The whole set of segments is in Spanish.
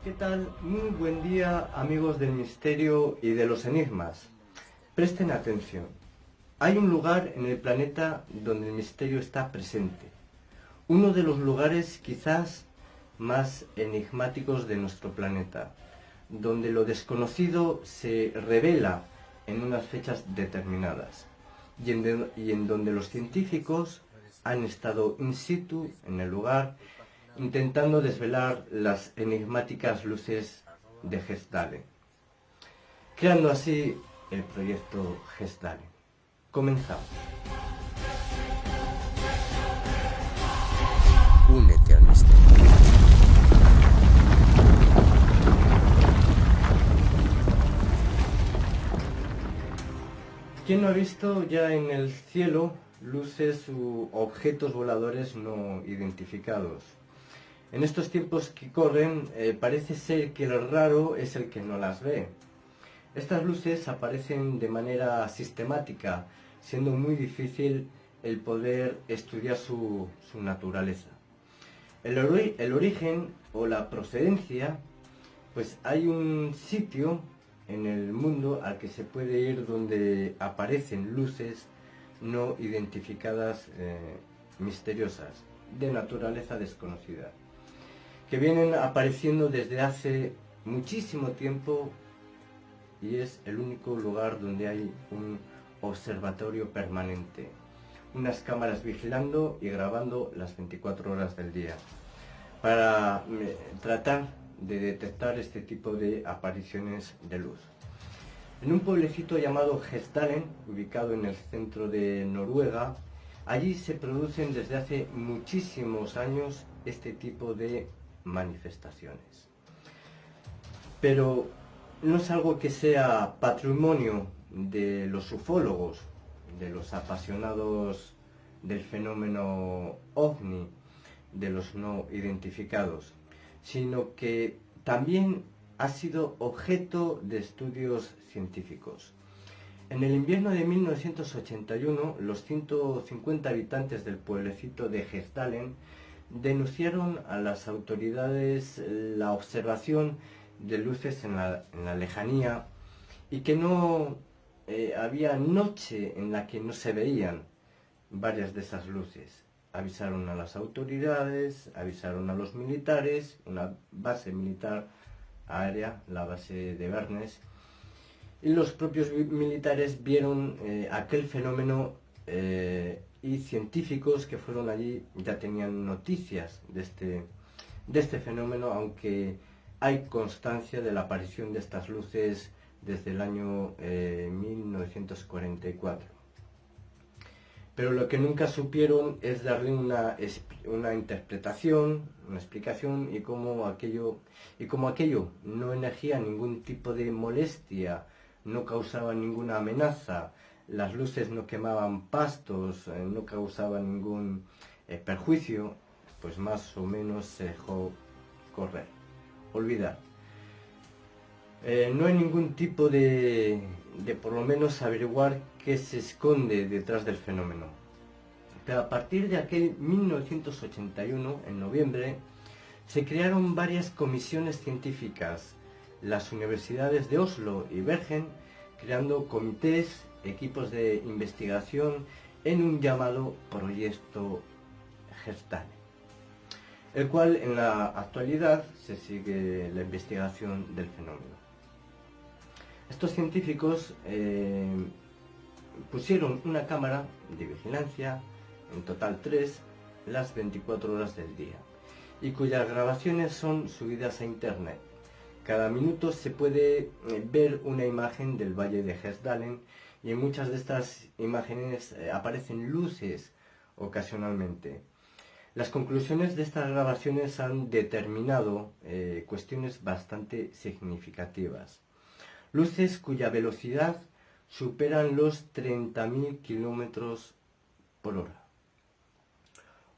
¿Qué tal? Muy buen día, amigos del misterio y de los enigmas. Presten atención. Hay un lugar en el planeta donde el misterio está presente. Uno de los lugares quizás más enigmáticos de nuestro planeta, donde lo desconocido se revela en unas fechas determinadas y en donde los científicos han estado in situ en el lugar intentando desvelar las enigmáticas luces de Hessdalen, creando así el proyecto Hessdalen. Comenzamos. Únete al misterio. ¿Quién no ha visto ya en el cielo luces u objetos voladores no identificados? En estos tiempos que corren, parece ser que el raro es el que no las ve. Estas luces aparecen de manera sistemática, siendo muy difícil el poder estudiar su naturaleza. El origen o la procedencia, pues hay un sitio en el mundo al que se puede ir donde aparecen luces no identificadas misteriosas, de naturaleza desconocida, que vienen apareciendo desde hace muchísimo tiempo y es el único lugar donde hay un observatorio permanente, unas cámaras vigilando y grabando las 24 horas del día para tratar de detectar este tipo de apariciones de luz. En un pueblecito llamado Hessdalen, ubicado en el centro de Noruega, allí se producen desde hace muchísimos años este tipo de manifestaciones. Pero no es algo que sea patrimonio de los ufólogos, de los apasionados del fenómeno ovni, de los no identificados, sino que también ha sido objeto de estudios científicos. En el invierno de 1981, los 150 habitantes del pueblecito de Hessdalen denunciaron a las autoridades la observación de luces en la lejanía y que no había noche en la que no se veían varias de esas luces. Avisaron a las autoridades, avisaron a los militares, una base militar aérea, la base de Vernes, y los propios militares vieron aquel fenómeno y científicos que fueron allí ya tenían noticias de este fenómeno, aunque hay constancia de la aparición de estas luces desde el año 1944. Pero lo que nunca supieron es darle una interpretación, una explicación, y como aquello no emergía ningún tipo de molestia, no causaba ninguna amenaza, las luces no quemaban pastos, no causaban ningún perjuicio, pues más o menos se dejó correr, olvidar. No hay ningún tipo de por lo menos averiguar qué se esconde detrás del fenómeno. Pero a partir de aquel 1981, en noviembre, se crearon varias comisiones científicas, las universidades de Oslo y Bergen, creando comités, equipos de investigación en un llamado Proyecto Hessdalen, el cual en la actualidad se sigue la investigación del fenómeno. Estos científicos pusieron una cámara de vigilancia, en total 3, las 24 horas del día, y cuyas grabaciones son subidas a internet. Cada minuto se puede ver una imagen del valle de Hessdalen, y en muchas de estas imágenes aparecen luces ocasionalmente. Las conclusiones de estas grabaciones han determinado cuestiones bastante significativas. Luces cuya velocidad superan los 30.000 kilómetros por hora.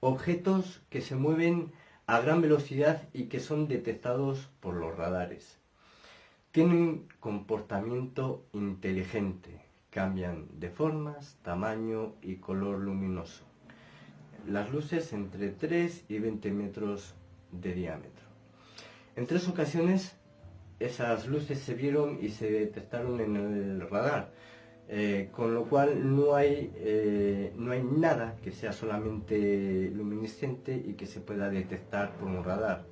Objetos que se mueven a gran velocidad y que son detectados por los radares. Tienen comportamiento inteligente, cambian de formas, tamaño y color luminoso. Las luces entre 3 y 20 metros de diámetro. En 3 ocasiones esas luces se vieron y se detectaron en el radar, con lo cual no hay nada que sea solamente luminiscente y que se pueda detectar por un radar.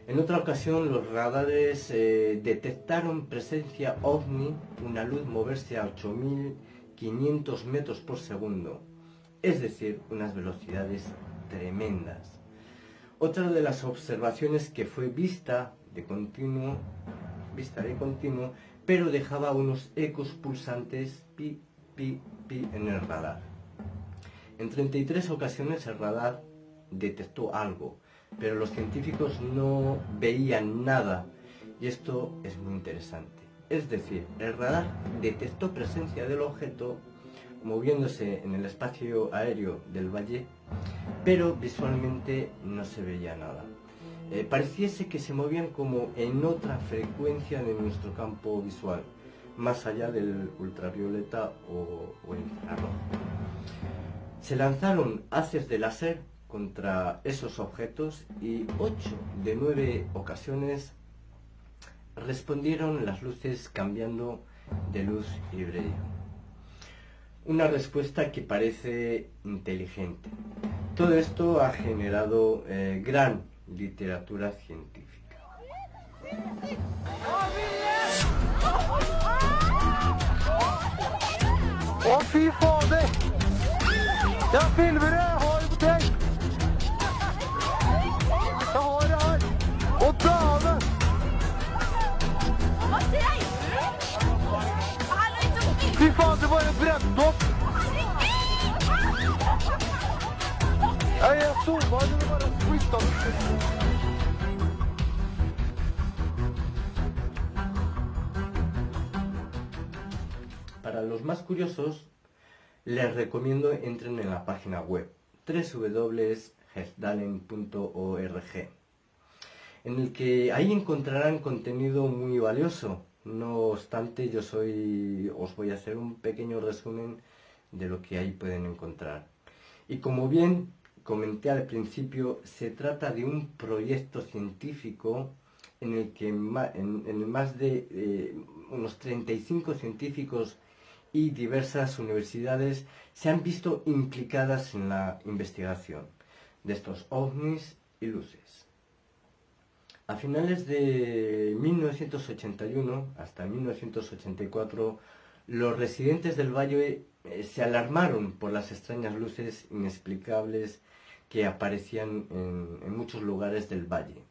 En otra ocasión los radares detectaron presencia ovni, una luz moverse a 8500 metros por segundo, es decir, unas velocidades tremendas. Otra de las observaciones que fue vista de continuo, pero dejaba unos ecos pulsantes pi, pi, pi en el radar. En 33 ocasiones el radar detectó algo, pero los científicos no veían nada, y esto es muy interesante. Es decir, el radar detectó presencia del objeto moviéndose en el espacio aéreo del valle, pero visualmente no se veía nada. Pareciese que se movían como en otra frecuencia de nuestro campo visual, más allá del ultravioleta o el infrarrojo. Se lanzaron haces de láser contra esos objetos y 8 de 9 ocasiones respondieron las luces cambiando de luz y brillo. Una respuesta que parece inteligente. Todo esto ha generado gran literatura científica. Å, fy fader! Jeg filmer det! Jeg har det på tape! Jeg har det her! Å, dæven! Hva sier du? Fy faen, det bare brent opp! Jeg zooma, det bare splitta. Para los más curiosos, les recomiendo entren en la página web www.hezhdalen.org, en el que ahí encontrarán contenido muy valioso. No obstante, os voy a hacer un pequeño resumen de lo que ahí pueden encontrar. Y como bien comenté al principio, se trata de un proyecto científico en el que más de unos 35 científicos y diversas universidades se han visto implicadas en la investigación de estos ovnis y luces. A finales de 1981 hasta 1984, los residentes del valle se alarmaron por las extrañas luces inexplicables que aparecían en muchos lugares del valle.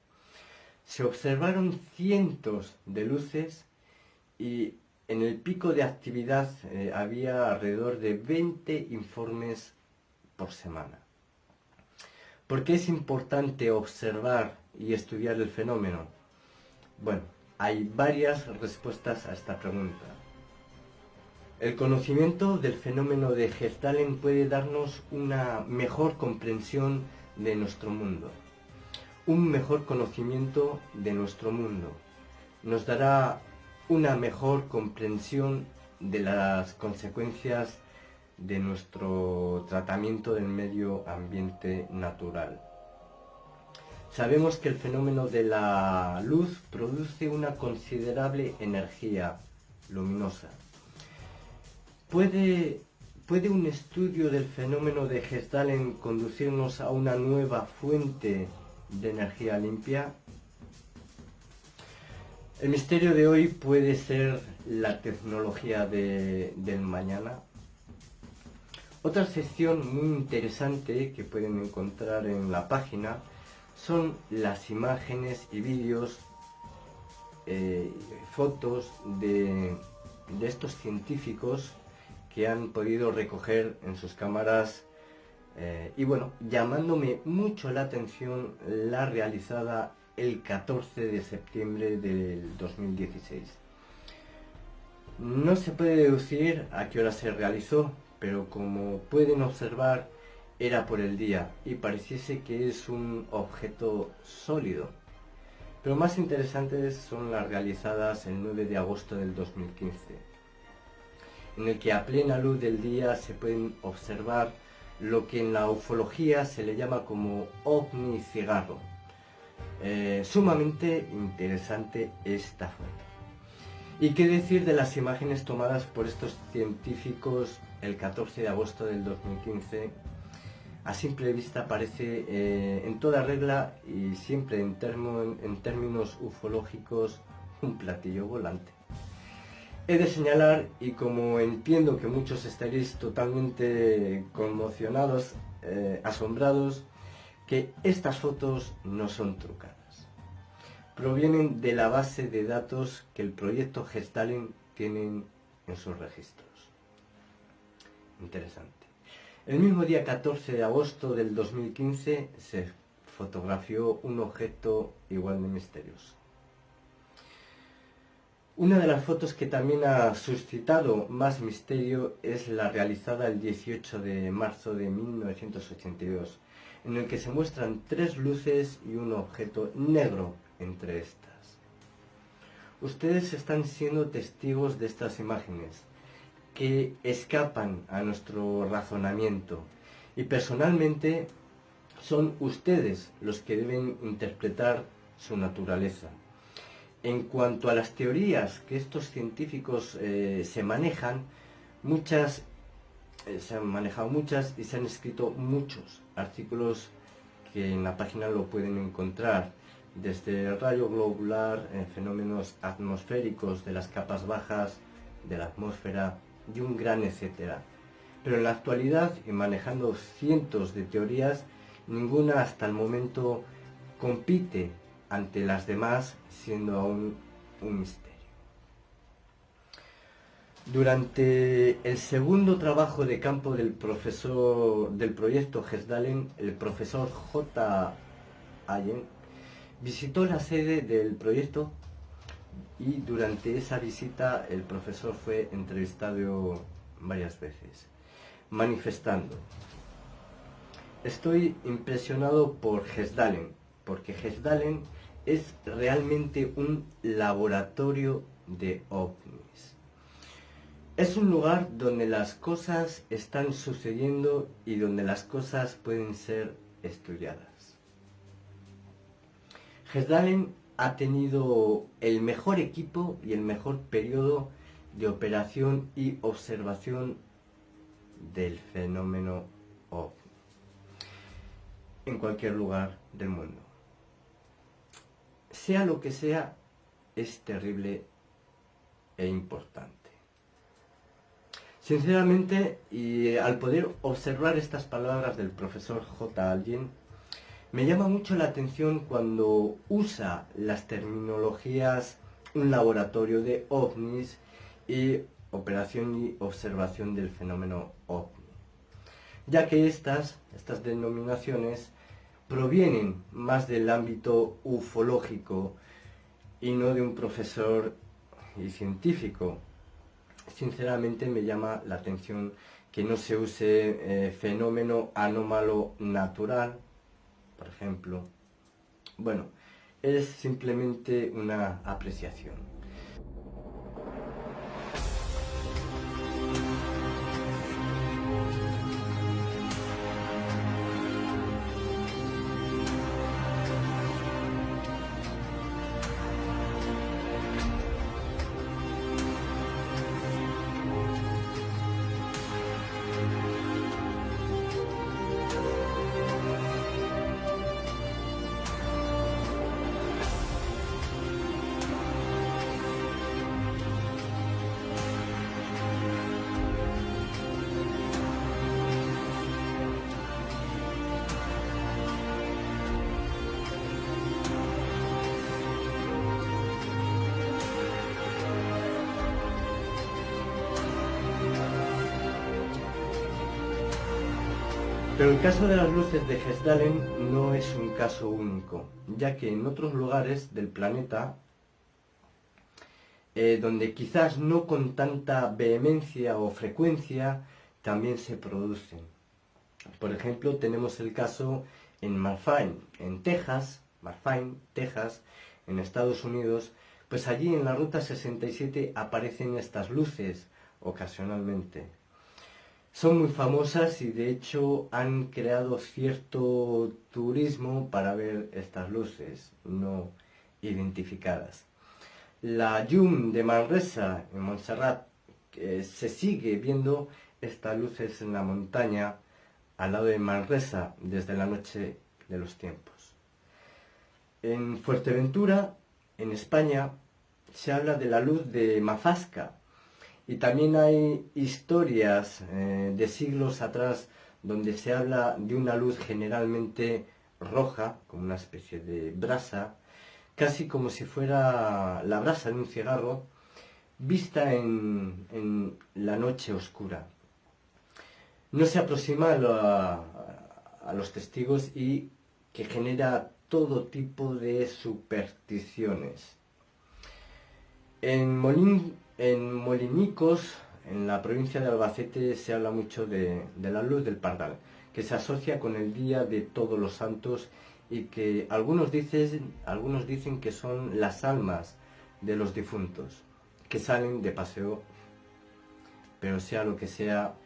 Se observaron cientos de luces y en el pico de actividad había alrededor de 20 informes por semana. ¿Por qué es importante observar y estudiar el fenómeno? Bueno, hay varias respuestas a esta pregunta. El conocimiento del fenómeno de Hezhdalen puede darnos una mejor comprensión de nuestro mundo. Un mejor conocimiento de nuestro mundo nos dará una mejor comprensión de las consecuencias de nuestro tratamiento del medio ambiente natural. Sabemos que el fenómeno de la luz produce una considerable energía luminosa. ¿Puede un estudio del fenómeno de Hezhdalen conducirnos a una nueva fuente de energía limpia? El misterio de hoy puede ser la tecnología del mañana. Otra sección muy interesante que pueden encontrar en la página son las imágenes y vídeos, fotos de estos científicos que han podido recoger en sus cámaras y bueno, llamándome mucho la atención la realizada el 14 de septiembre del 2016. No se puede deducir a qué hora se realizó, pero como pueden observar, era por el día y pareciese que es un objeto sólido. Pero más interesantes son las realizadas el 9 de agosto del 2015, en el que a plena luz del día se pueden observar lo que en la ufología se le llama como ovni cigarro. Sumamente interesante esta foto. ¿Y qué decir de las imágenes tomadas por estos científicos el 14 de agosto del 2015? A simple vista parece en toda regla y siempre en términos ufológicos un platillo volante. He de señalar, y como entiendo que muchos estaréis totalmente conmocionados, asombrados, que estas fotos no son trucadas. Provienen de la base de datos que el proyecto Gestalin tiene en sus registros. Interesante. El mismo día 14 de agosto del 2015 se fotografió un objeto igual de misterioso. Una de las fotos que también ha suscitado más misterio es la realizada el 18 de marzo de 1982, en el que se muestran 3 luces y un objeto negro entre estas. Ustedes están siendo testigos de estas imágenes, que escapan a nuestro razonamiento, y personalmente son ustedes los que deben interpretar su naturaleza. En cuanto a las teorías que estos científicos se manejan, se han manejado muchas y se han escrito muchos artículos que en la página lo pueden encontrar, desde el rayo globular, fenómenos atmosféricos de las capas bajas de la atmósfera y un gran etcétera. Pero en la actualidad, y manejando cientos de teorías, ninguna hasta el momento compite ante las demás, siendo aún un misterio. Durante el segundo trabajo de campo del proyecto Gestalin, el profesor J. Allen visitó la sede del proyecto, y durante esa visita el profesor fue entrevistado varias veces, manifestando: estoy impresionado por Gestalin, porque Gestalin es realmente un laboratorio de ovnis. Es un lugar donde las cosas están sucediendo y donde las cosas pueden ser estudiadas. Gestalin ha tenido el mejor equipo y el mejor periodo de operación y observación del fenómeno ovni en cualquier lugar del mundo. Sea lo que sea, es terrible e importante. Sinceramente, y al poder observar estas palabras del profesor J. Allen, me llama mucho la atención cuando usa las terminologías un laboratorio de ovnis y operación y observación del fenómeno ovni, ya que estas denominaciones provienen más del ámbito ufológico y no de un profesor y científico. Sinceramente me llama la atención que no se use fenómeno anómalo natural, por ejemplo. Bueno, es simplemente una apreciación. Pero el caso de las luces de Gestalin no es un caso único, ya que en otros lugares del planeta, donde quizás no con tanta vehemencia o frecuencia, también se producen. Por ejemplo, tenemos el caso en Marfine, en Texas, en Estados Unidos, pues allí en la Ruta 67 aparecen estas luces ocasionalmente. Son muy famosas y de hecho han creado cierto turismo para ver estas luces no identificadas. La Llum de Manresa, en Montserrat, se sigue viendo estas luces en la montaña al lado de Manresa desde la noche de los tiempos. En Fuerteventura, en España, se habla de la luz de Mafasca y también hay historias de siglos atrás donde se habla de una luz generalmente roja, como una especie de brasa, casi como si fuera la brasa de un cigarro, vista en la noche oscura. No se aproxima a los testigos y que genera todo tipo de supersticiones. En Molinicos, en la provincia de Albacete, se habla mucho de la luz del Pardal, que se asocia con el Día de Todos los Santos y que algunos dicen que son las almas de los difuntos, que salen de paseo, pero sea lo que sea,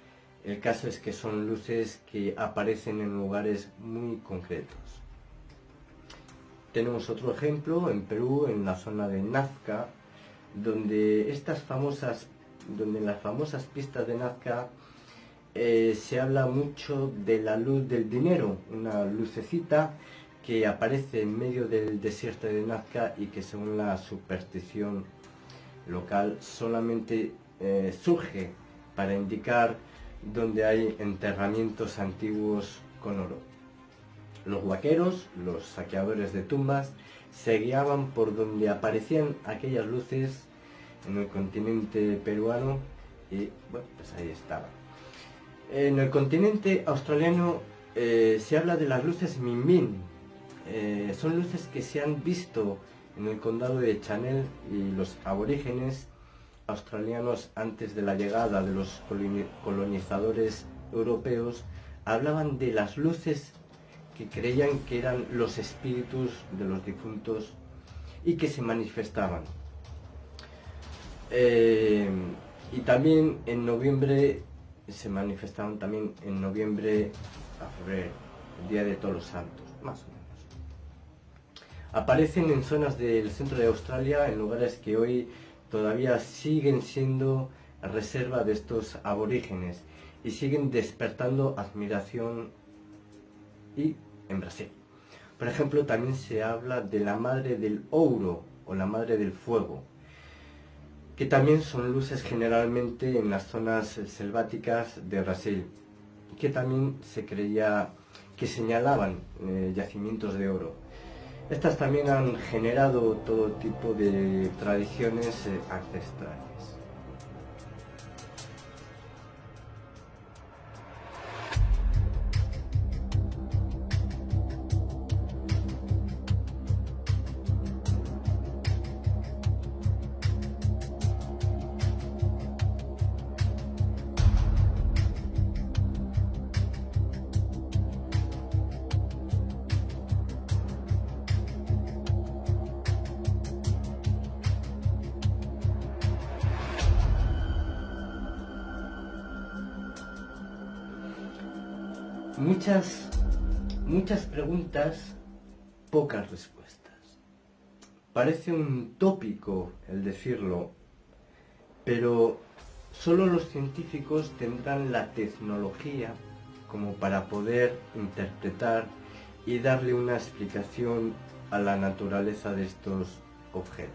el caso es que son luces que aparecen en lugares muy concretos. Tenemos otro ejemplo en Perú, en la zona de Nazca, donde en las famosas pistas de Nazca se habla mucho de la luz del dinero, una lucecita que aparece en medio del desierto de Nazca y que según la superstición local solamente surge para indicar donde hay enterramientos antiguos con oro. Los huaqueros, los saqueadores de tumbas, se guiaban por donde aparecían aquellas luces en el continente peruano y bueno, pues ahí estaban. En el continente australiano se habla de las luces Min Min. Son luces que se han visto en el condado de Chanel y los aborígenes australianos antes de la llegada de los colonizadores europeos hablaban de las luces que creían que eran los espíritus de los difuntos y que se manifestaban. Y también en noviembre, se manifestaban también en noviembre a febrero, el Día de Todos los Santos, más o menos. Aparecen en zonas del centro de Australia, en lugares que hoy todavía siguen siendo reserva de estos aborígenes y siguen despertando admiración. Y en Brasil, por ejemplo, también se habla de la Madre del Ouro o la Madre del Fuego, que también son luces generalmente en las zonas selváticas de Brasil, que también se creía que señalaban yacimientos de oro. Estas también han generado todo tipo de tradiciones ancestrales. Muchas preguntas, pocas respuestas. Parece un tópico el decirlo, pero solo los científicos tendrán la tecnología como para poder interpretar y darle una explicación a la naturaleza de estos objetos.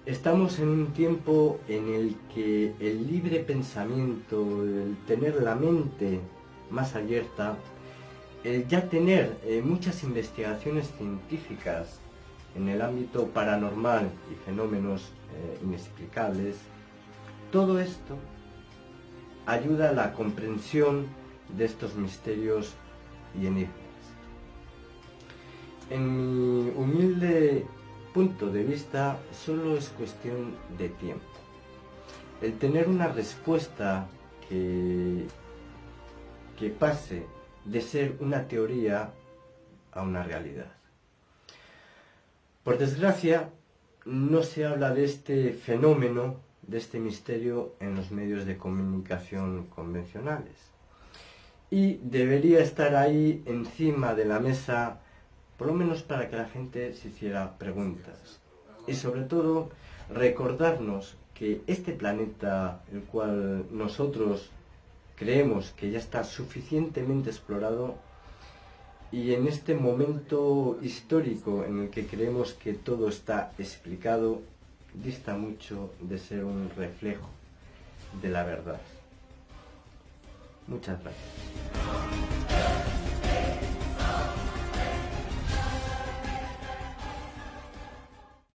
Estamos en un tiempo en el que el libre pensamiento, el tener la mente más abierta, el ya tener muchas investigaciones científicas en el ámbito paranormal y fenómenos inexplicables, todo esto ayuda a la comprensión de estos misterios y enigmas. En mi humilde punto de vista, solo es cuestión de tiempo. El tener una respuesta que pase de ser una teoría a una realidad. Por desgracia, no se habla de este fenómeno de este misterio en los medios de comunicación convencionales. Y debería estar ahí encima de la mesa, por lo menos para que la gente se hiciera preguntas. Y sobre todo, recordarnos que este planeta, el cual nosotros creemos que ya está suficientemente explorado, y en este momento histórico en el que creemos que todo está explicado, dista mucho de ser un reflejo de la verdad. Muchas gracias.